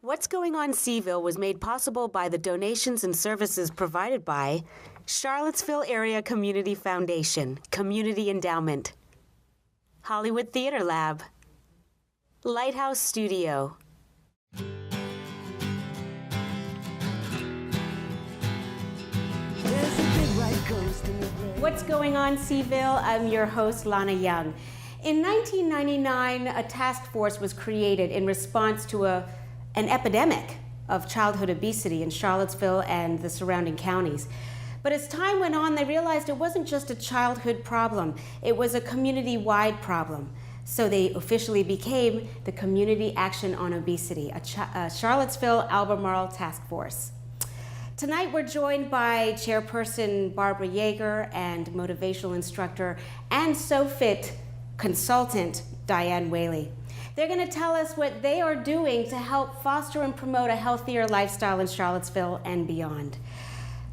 What's Going on Seaville was made possible by the donations and services provided by Charlottesville Area Community Foundation, Community Endowment, Hollywood Theater Lab, Lighthouse Studio. What's Going on Seaville? I'm your host, Lana Young. In 1999, a task force was created in response to an epidemic of childhood obesity in Charlottesville and the surrounding counties. But as time went on, they realized it wasn't just a childhood problem, it was a community-wide problem. So they officially became the Community Action on Obesity, a Charlottesville Albemarle task force. Tonight we're joined by Chairperson Barbara Yeager and motivational instructor and SoFit consultant Diane Whaley. They're going to tell us what they are doing to help foster and promote a healthier lifestyle in Charlottesville and beyond.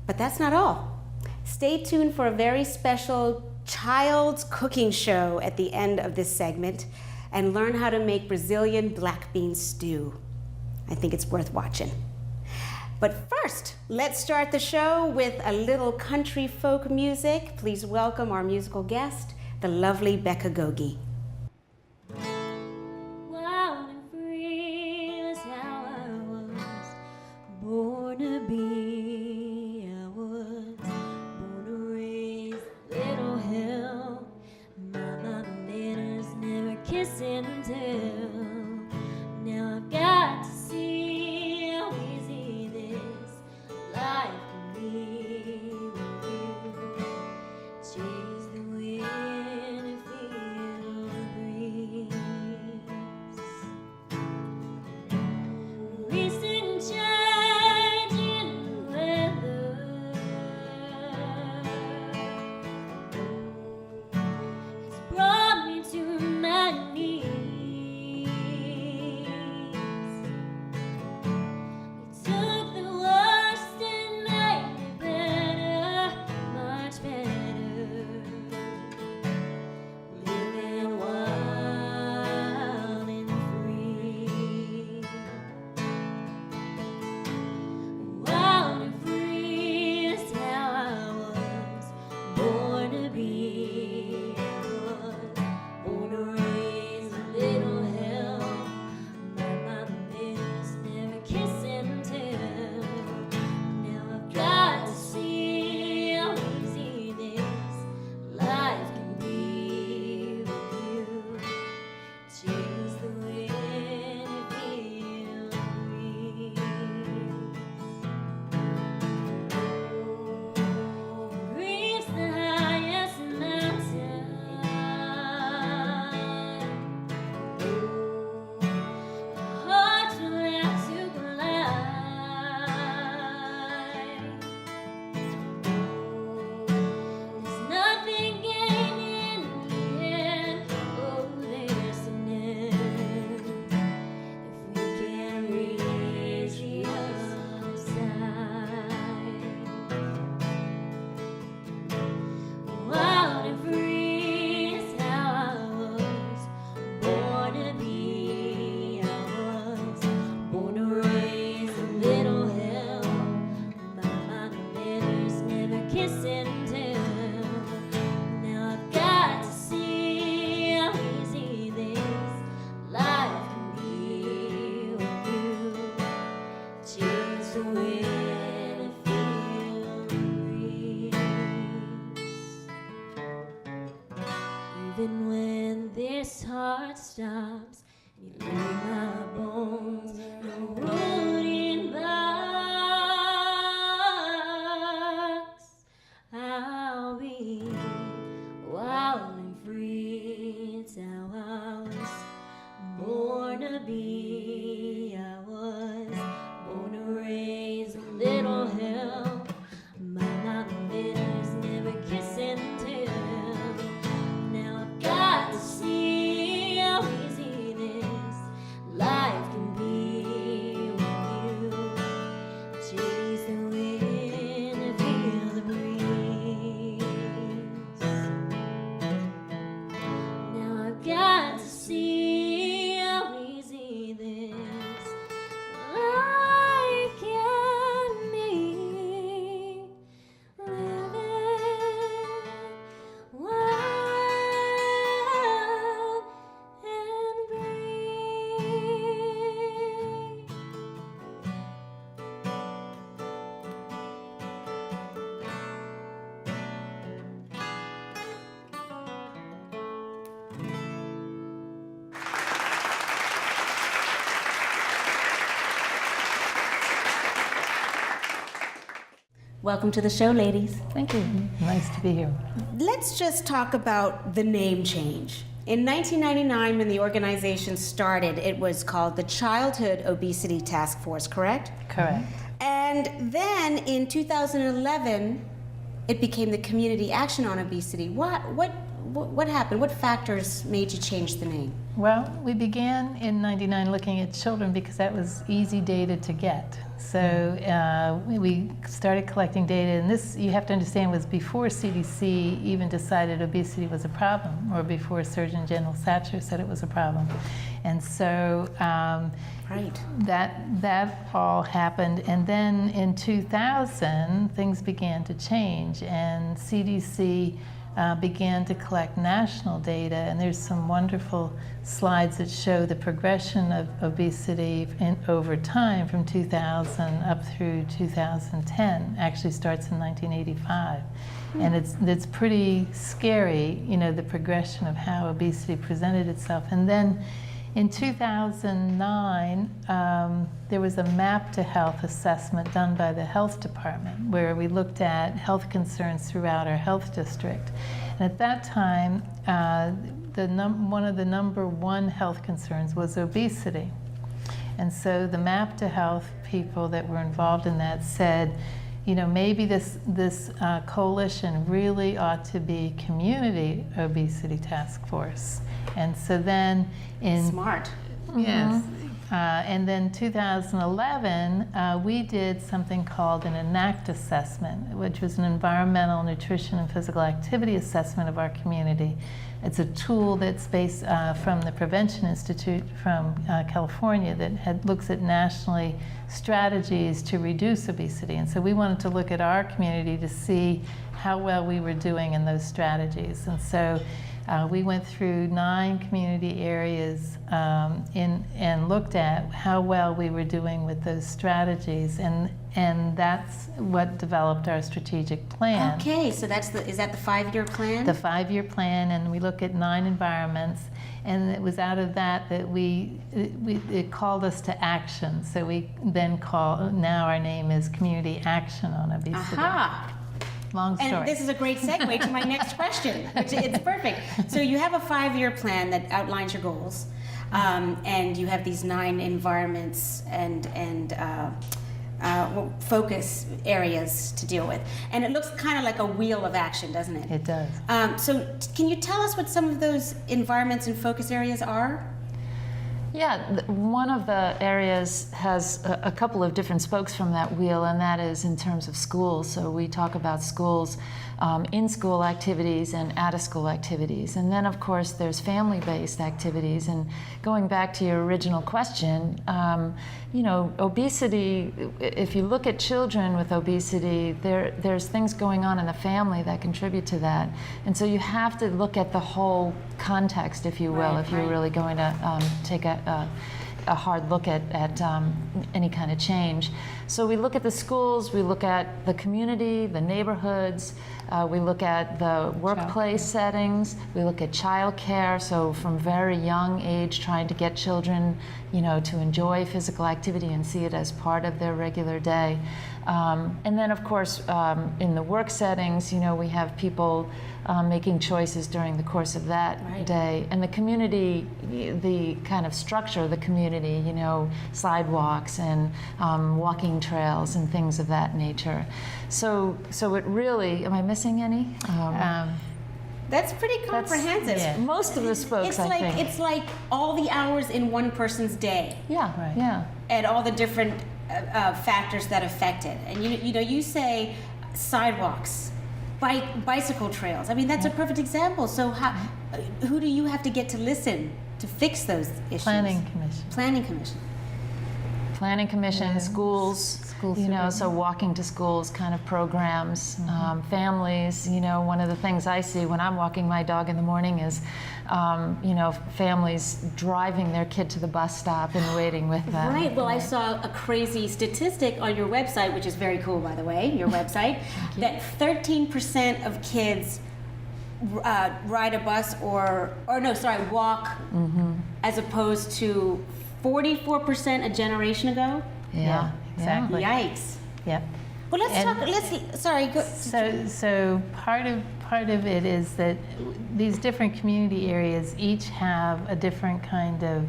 But that's not all. Stay tuned for a very special child's cooking show at the end of this segment and learn how to make Brazilian black bean stew. I think it's worth watching. But first, let's start the show with a little country folk music. Please welcome our musical guest, the lovely Becca Gogue. Wild and free was how I was born to be. I was born to raise little hell. My mama made us never kiss and tell. Now I've got to see how easy this life can be when you chase the wind and feel Welcome to the show, ladies. Thank you. Nice to be here. Let's just talk about the name change. In 1999, when the organization started, it was called the Childhood Obesity Task Force, correct? Correct. And then in 2011, it became the Community Action on Obesity. What happened? What factors made you change the name? Well, we began in '99 looking at children because that was easy data to get. So we started collecting data, and this, you have to understand, was before CDC even decided obesity was a problem, or before Surgeon General Satcher said it was a problem. And so Right. that all happened, and then in 2000 things began to change, and CDC began to collect national data, and there's some wonderful slides that show the progression of obesity over time from 2000 up through 2010. Actually starts in 1985, and it's pretty scary, you know, the progression of how obesity presented itself. And then in 2009, there was a map to health assessment done by the health department where we looked at health concerns throughout our health district. And at that time, one of the number one health concerns was obesity. And so the map to health people that were involved in that said, you know, maybe this coalition really ought to be community obesity task force. And so then in Smart. Yes. And then 2011, we did something called an ENACT assessment, which was an environmental, nutrition, and physical activity assessment of our community. It's a tool that's based from the Prevention Institute from California that looks at nationally strategies to reduce obesity. And so we wanted to look at our community to see how well we were doing in those strategies. And so we went through 9 community areas and looked at how well we were doing with those strategies, and that's what developed our strategic plan. Okay, so is that the 5-year plan? The 5-year plan, and we look at 9 environments, and it was out of that it called us to action. So we then now our name is Community Action on Obesity. Aha! Long story. And this is a great segue to my next question, which it's perfect. So you have a 5-year plan that outlines your goals, and you have these 9 environments and focus areas to deal with. And it looks kind of like a wheel of action, doesn't it? It does. So can you tell us what some of those environments and focus areas are? Yeah, one of the areas has a couple of different spokes from that wheel, and that is in terms of schools. So we talk about schools, in-school activities and out-of-school activities. And then, of course, there's family-based activities. And going back to your original question, you know, obesity, if you look at children with obesity, there's things going on in the family that contribute to that. And so you have to look at the whole context, if you will, Right, if you're right. really going to take a hard look at any kind of change. So we look at the schools, we look at the community, the neighborhoods, we look at the workplace settings, we look at childcare, so from very young age trying to get children, you know, to enjoy physical activity and see it as part of their regular day. And then, of course, in the work settings, you know, we have people making choices during the course of that Right. day. And the community, the kind of structure of the community, you know, sidewalks and walking trails and things of that nature. So it really, am I missing any? That's pretty comprehensive. yeah. Most of the spokes, It's I like think. it's like all the hours in one person's day, Yeah, Right. yeah. and all the different factors that affect it. And you say sidewalks, bicycle trails. I mean, that's a perfect example. So who do you have to get to listen to fix those issues? Planning Commission. Planning Commission. Planning Commission, Yeah. schools, School you know, so superintendent. walking to schools kind of programs, families, you know, one of the things I see when I'm walking my dog in the morning is, you know, families driving their kid to the bus stop and waiting with them. Right. Well, I saw a crazy statistic on your website, which is very cool, by the way, your website, that 13% of kids ride a bus walk, as opposed to 44% a generation ago. Yeah, exactly. Yikes. Yep. Well, let's And- talk. Sorry. Go. So part of it is that these different community areas each have a different kind of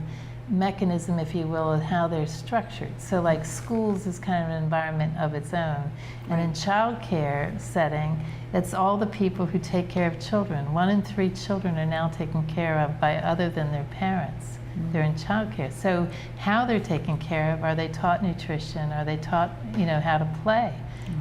mechanism, if you will, of how they're structured. So like schools is kind of an environment of its own. And in childcare setting, it's all the people who take care of children. 1 in 3 children are now taken care of by other than their parents. They're in childcare. So how they're taken care of, are they taught nutrition? Are they taught, how to play?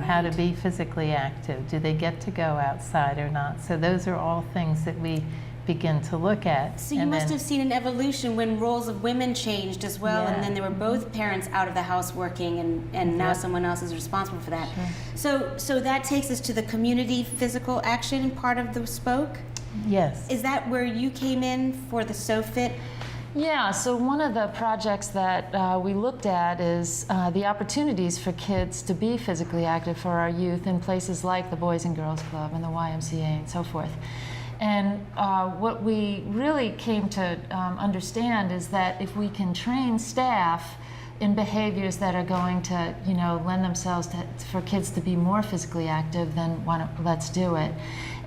How to be physically active? Do they get to go outside or not? So those are all things that we begin to look at. So you And must then- have seen an evolution when roles of women changed as well, Yeah. and then there were both parents out of the house working, and now Yep. someone else is responsible for that. So that takes us to the community physical action part of the spoke. Yes. Is that where you came in for the SoFit? Yeah, so one of the projects that we looked at is the opportunities for kids to be physically active for our youth in places like the Boys and Girls Club and the YMCA and so forth. And what we really came to understand is that if we can train staff in behaviors that are going to, lend themselves for kids to be more physically active, then let's do it.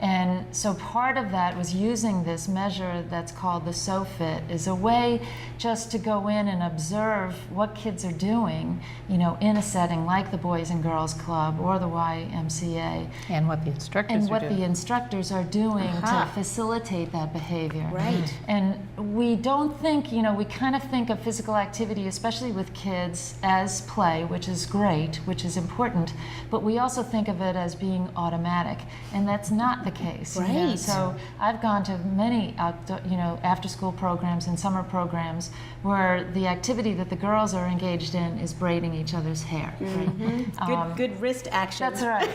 And so part of that was using this measure that's called the SoFit as a way just to go in and observe what kids are doing, in a setting like the Boys and Girls Club or the YMCA. And what the instructors And are what doing. the instructors are doing Aha. to facilitate that behavior. Right. And we don't think, we kind of think of physical activity, especially with kids, as play, which is great, which is important, but we also think of it as being automatic, and that's not the case. Right. So I've gone to many after-school programs and summer programs where the activity that the girls are engaged in is braiding each other's hair. Right? Good wrist action. That's right.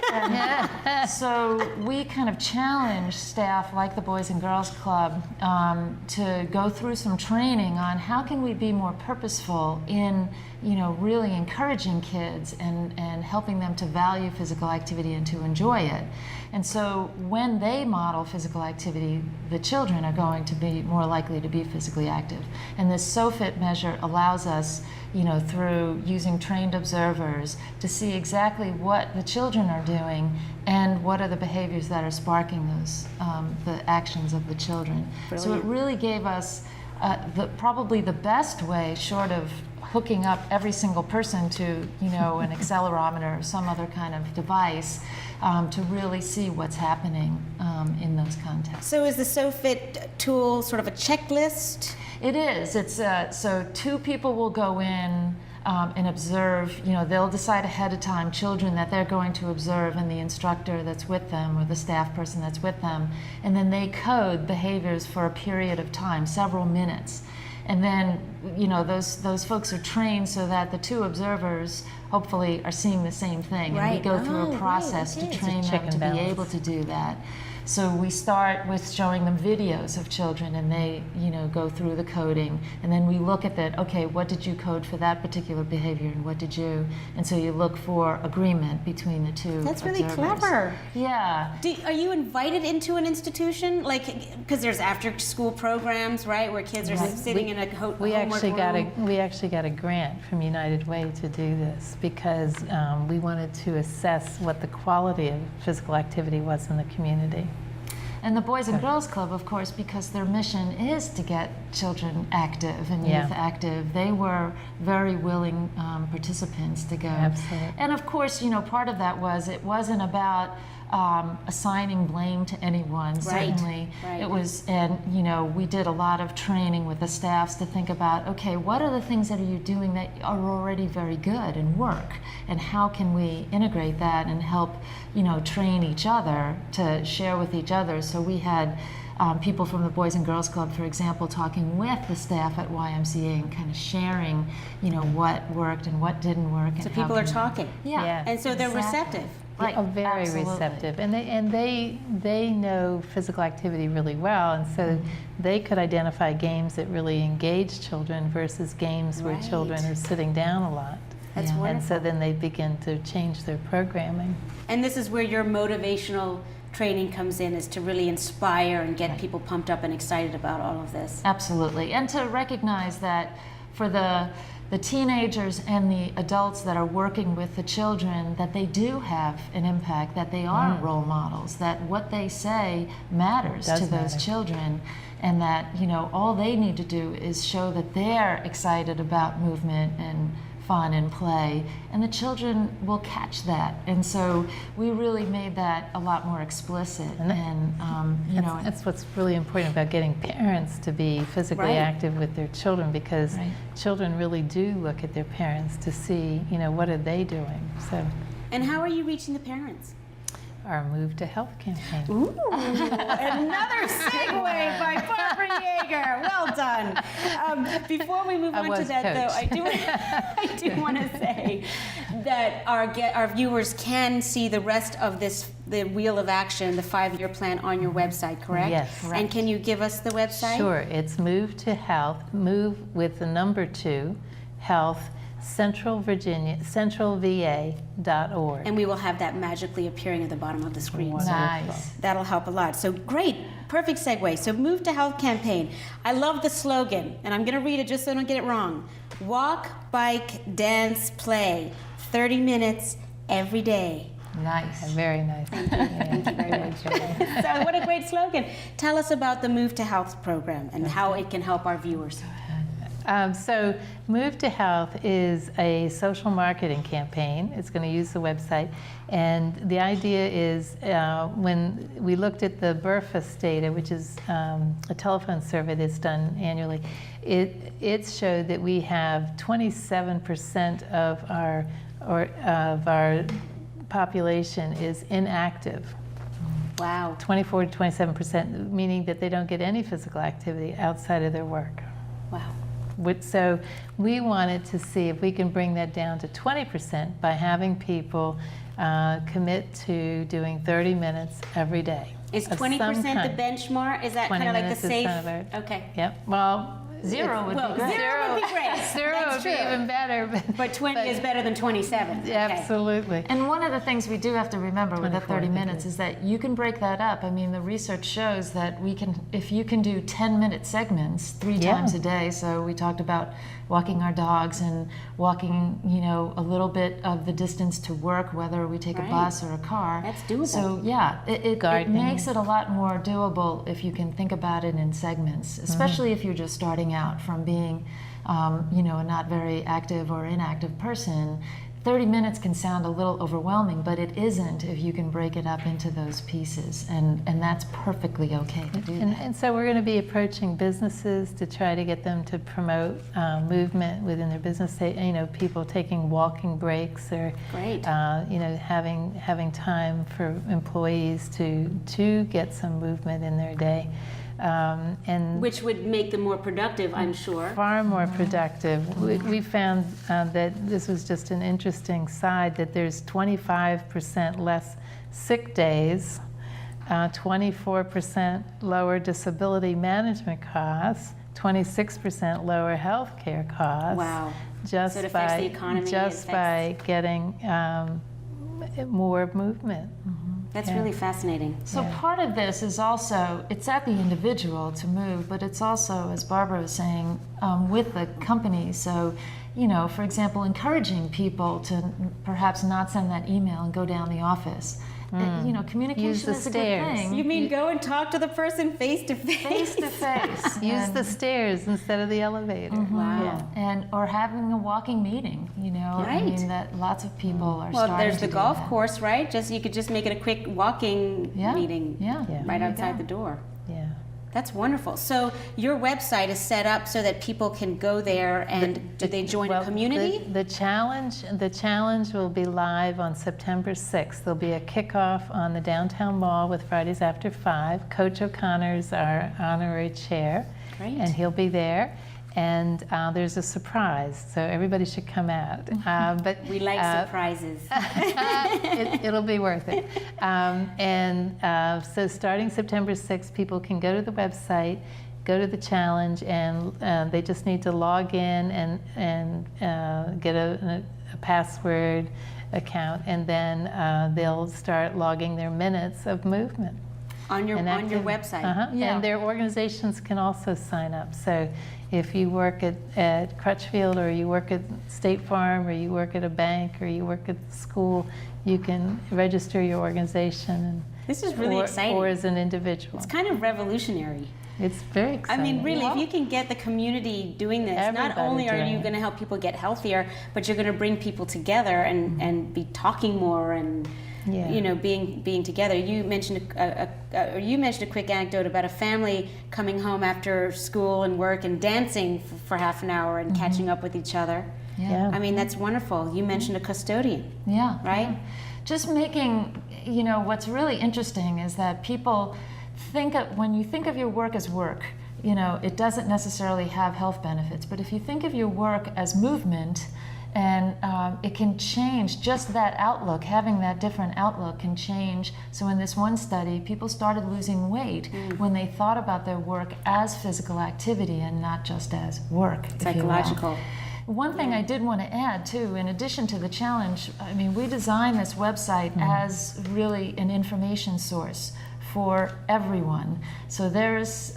And so we kind of challenge staff like the Boys and Girls Club to go through some training on how can we be more purposeful in really encouraging kids and helping them to value physical activity and to enjoy it. And so when they model physical activity, the children are going to be more likely to be physically active. And this SoFit measure allows us, through using trained observers to see exactly what the children are doing and what are the behaviors that are sparking those, the actions of the children. So it really gave us probably the best way, short of hooking up every single person to, an accelerometer or some other kind of device, to really see what's happening in those contexts. So is the SoFit tool sort of a checklist? It is. It's so 2 people will go in and observe. They'll decide ahead of time children that they're going to observe, and the instructor that's with them or the staff person that's with them, and then they code behaviors for a period of time, several minutes. And then, those folks are trained so that the 2 observers hopefully are seeing the same thing. Right. And we go through Oh, a right, process okay. to It's a train check them and to be balance. able to do that. So we start with showing them videos of children, and they, go through the coding, and then we look at that. Okay, what did you code for that particular behavior, and what did you? And so you look for agreement between the 2. That's really observers. clever. Yeah. Are you invited into an institution? Because there's after-school programs, right, where kids are sitting in a homework We actually room. got a grant from United Way to do this because we wanted to assess what the quality of physical activity was in the community. And the Boys and Girls Club, of course, because their mission is to get children active and Yeah. youth active, they were very willing participants to go. Absolutely. And of course, part of that was it wasn't about assigning blame to anyone. Certainly, right. it was, and we did a lot of training with the staffs to think about, okay, what are the things that are you doing that are already very good and work, and how can we integrate that and help, train each other to share with each other. So we had people from the Boys and Girls Club, for example, talking with the staff at YMCA and kind of sharing, what worked and what didn't work. So and how people are can- talking. Yeah. Yeah. And so they're Exactly. receptive. Right. Very absolutely. receptive, and they know physical activity really well, and so they could identify games that really engage children versus games where Right. children are sitting down a lot. That's Yeah. wonderful. And so then they begin to change their programming. And this is where your motivational training comes in, is to really inspire and get people pumped up and excited about all of this. Absolutely. And to recognize that for the the teenagers and the adults that are working with the children, that they do have an impact, that they are role models, that what they say matters to those children, and that, you know, all they need to do is show that they're excited about movement and fun and play, and the children will catch that. And so we really made that a lot more explicit. And you know, that's what's really important about getting parents to be physically active with their children, because children really do look at their parents to see, you know, what are they doing. So. And how are you reaching the parents? Our Move to Health campaign. Ooh, another segue by Barbara Yeager. Well done. Before we move on to that, though, I do want to say that our viewers can see the rest of the Wheel of Action, the 5-year plan, on your website, correct? Yes. Correct. And can you give us the website? Sure. It's Move to Health, move with the number 2, health, centralva.org. And we will have that magically appearing at the bottom of the screen. Nice. That'll help a lot. So great, perfect segue. So Move to Health campaign. I love the slogan, and I'm going to read it just so I don't get it wrong. Walk, bike, dance, play. 30 minutes every day. Nice. Very nice. Thank you. Thank you very much. So what a great slogan. Tell us about the Move to Health program and how it can help our viewers. So Move to Health is a social marketing campaign. It's going to use the website. And the idea is when we looked at the BRFIS data, which is a telephone survey that's done annually, it showed that we have 27% of our population is inactive. Wow. 24 to 27%, meaning that they don't get any physical activity outside of their work. Wow. So we wanted to see if we can bring that down to 20% by having people commit to doing 30 minutes every day. Is 20% the benchmark? Is that kind of like the safe? Okay. Yep. Well, Zero would be great. Zero would be great. Zero would be even better. But 20 is better than 27. Okay. Absolutely. And one of the things we do have to remember with the 30 minutes is is that you can break that up. I mean, the research shows that if you can do 10-minute segments 3 times a day. So we talked about walking our dogs and walking, you know, a little bit of the distance to work, whether we take a bus or a car. That's doable. So yeah, it makes it a lot more doable if you can think about it in segments, especially if you're just starting out from being, you know, a not very active or inactive person. 30 minutes can sound a little overwhelming, but it isn't if you can break it up into those pieces, and that's perfectly okay to do that. And so we're going to be approaching businesses to try to get them to promote movement within their business. You know, people taking walking breaks, or you know, having time for employees to get some movement in their day. And which would make them more productive, I'm sure. Far more productive. We found that this was just an interesting side, that there's 25% less sick days, 24% lower disability management costs, 26% lower health care costs. Wow. Just so it affects the economy. By getting more movement. That's really fascinating. So part of this is also, it's at the individual to move, but it's also, as Barbara was saying, with the company. So, you know, for example, encouraging people to perhaps not send that email and go down the office. You know, communication is a good thing. You mean go and talk to the person face to face? Face to face. Use the stairs instead of the elevator. Wow. Yeah. or having a walking meeting, you know. Right. I mean, that lots of people are starting to do that. Well, there's the golf course, right? You could just make it a quick walking meeting right outside the door. Yeah. That's wonderful. So your website is set up so that people can go there, and do they join a community? The challenge will be live on September 6th. There'll be a kickoff on the downtown mall with Fridays After 5. Coach O'Connor's our honorary chair. Great. And he'll be there. And there's a surprise, so everybody should come out. But we like surprises. It'll be worth it. So starting September 6th, people can go to the website, go to the challenge, and they just need to log in and get a password account, and then they'll start logging their minutes of movement. On your active- website. Yeah. And their organizations can also sign up. So if you work at Crutchfield, or you work at State Farm, or you work at a bank, or you work at the school, you can register your organization. This is really exciting. Or as an individual. It's kind of revolutionary. It's very I exciting. mean, really, if you can get the community doing this, not Everybody only are doing you it. going to help people get healthier, but you're going to bring people together and be talking more and Yeah. you know being together. You mentioned a quick anecdote about a family coming home after school and work and dancing for half an hour and catching up with each other. Yeah. I mean, that's wonderful. You mentioned a custodian. Yeah. Right? Yeah. Just making, what's really interesting is that people when you think of your work as work, it doesn't necessarily have health benefits. But if you think of your work as movement, and it can change, just that outlook, having that different outlook can change. So in this one study, people started losing weight when they thought about their work as physical activity and not just as work. Psychological. One thing I did want to add too, in addition to the challenge, we designed this website as really an information source for everyone. So there's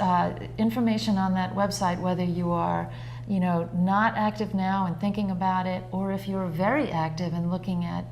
information on that website, whether you are not active now and thinking about it, or if you're very active and looking at,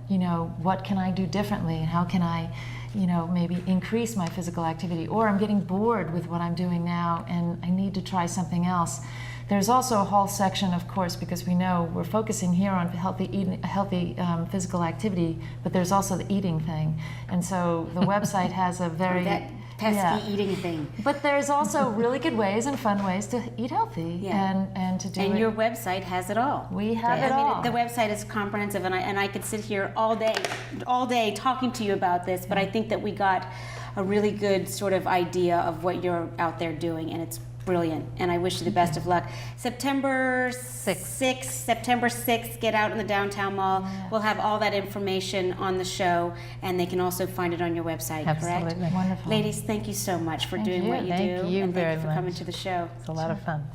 what can I do differently and how can I, maybe increase my physical activity, or I'm getting bored with what I'm doing now and I need to try something else. There's also a whole section, of course, because we know we're focusing here on healthy eating, healthy physical activity, but there's also the eating thing. And so the website has a very... That pesky eating thing. But there's also really good ways and fun ways to eat healthy and to do it. And your website has it all. We have it all. The website is comprehensive, and I could sit here all day talking to you about this, but I think that we got a really good sort of idea of what you're out there doing, and it's brilliant, and I wish you the best of luck. September 6th, get out in the downtown mall. Yeah. We'll have all that information on the show, and they can also find it on your website, Absolutely. correct? Wonderful. Ladies, thank you so much for doing you. what you Thank do, you and very thank you for coming much. to the show. It's a lot of fun.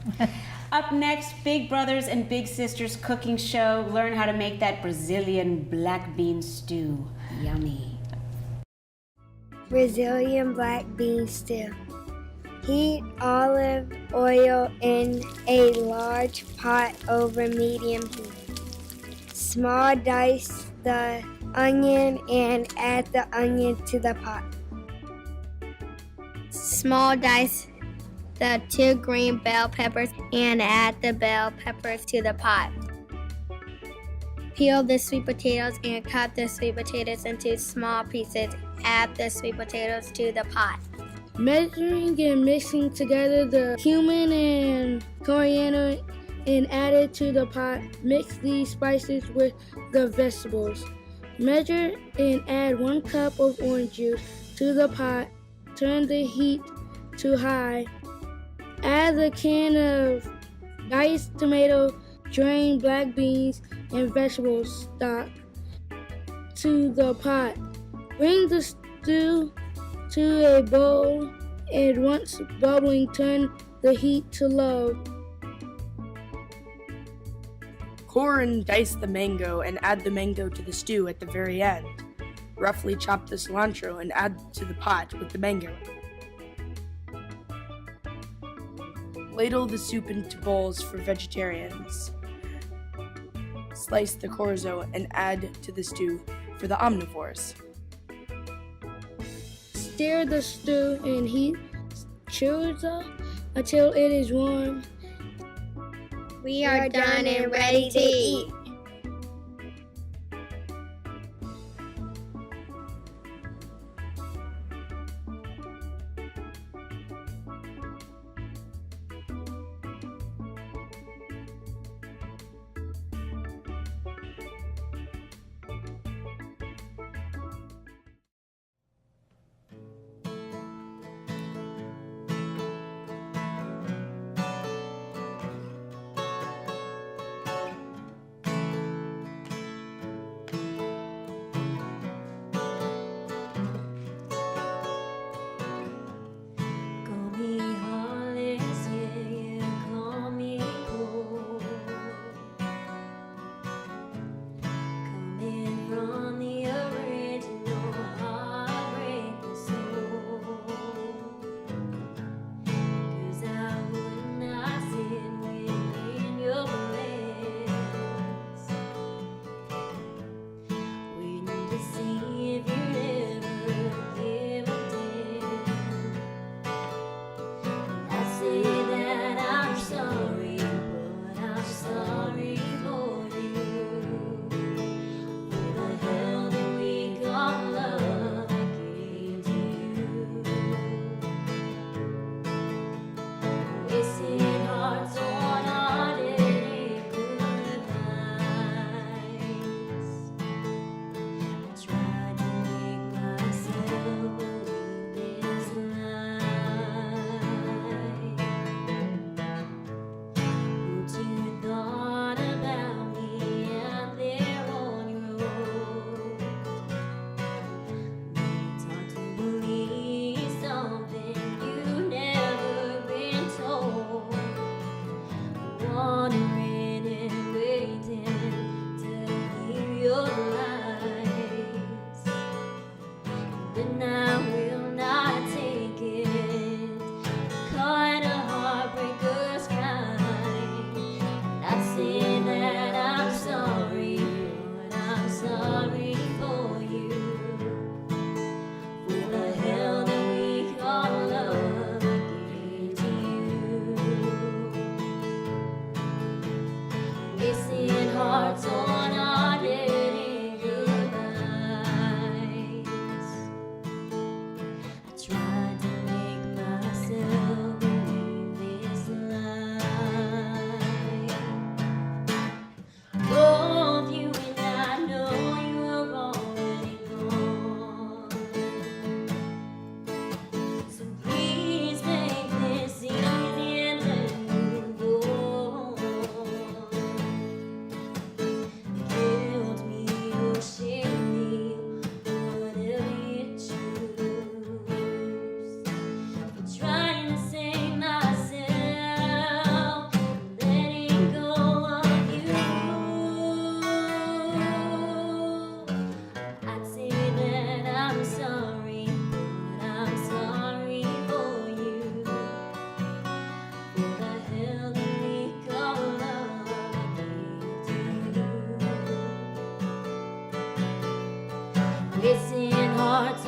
Up next, Big Brothers and Big Sisters cooking show. Learn how to make that Brazilian black bean stew. Yummy. Brazilian black bean stew. Heat olive oil in a large pot over medium heat. Small dice the onion and add the onion to the pot. Small dice the 2 green bell peppers and add the bell peppers to the pot. Peel the sweet potatoes and cut the sweet potatoes into small pieces. Add the sweet potatoes to the pot. Measuring and mixing together the cumin and coriander and add it to the pot. Mix these spices with the vegetables. Measure and add 1 cup of orange juice to the pot. Turn the heat to high. Add the can of diced tomato, drained black beans, and vegetable stock to the pot. Bring the stew to a boil, and once bubbling, turn the heat to low. Core and dice the mango and add the mango to the stew at the very end. Roughly chop the cilantro and add to the pot with the mango. Ladle the soup into bowls for vegetarians. Slice the chorizo and add to the stew for the omnivores. Stir the stew and heat chorizo until it is warm. We are done and ready to eat. your lies. Then I will not take it. Caught a heartbreaker's crime. Not saying that I'm sorry, but I'm sorry for you. For the hell that we call love I gave to you. Missing hearts on our dead and goodbyes. I tried to make myself believe this lie. Both you and I know you were already gone. So please make this easy and let me go. Guilt me or shame me, whatever you choose. I'm trying to save myself, letting go of you. I'd say that I'm sorry, but I'm sorry for you. For the hell that we call love I gave to you. Missing hearts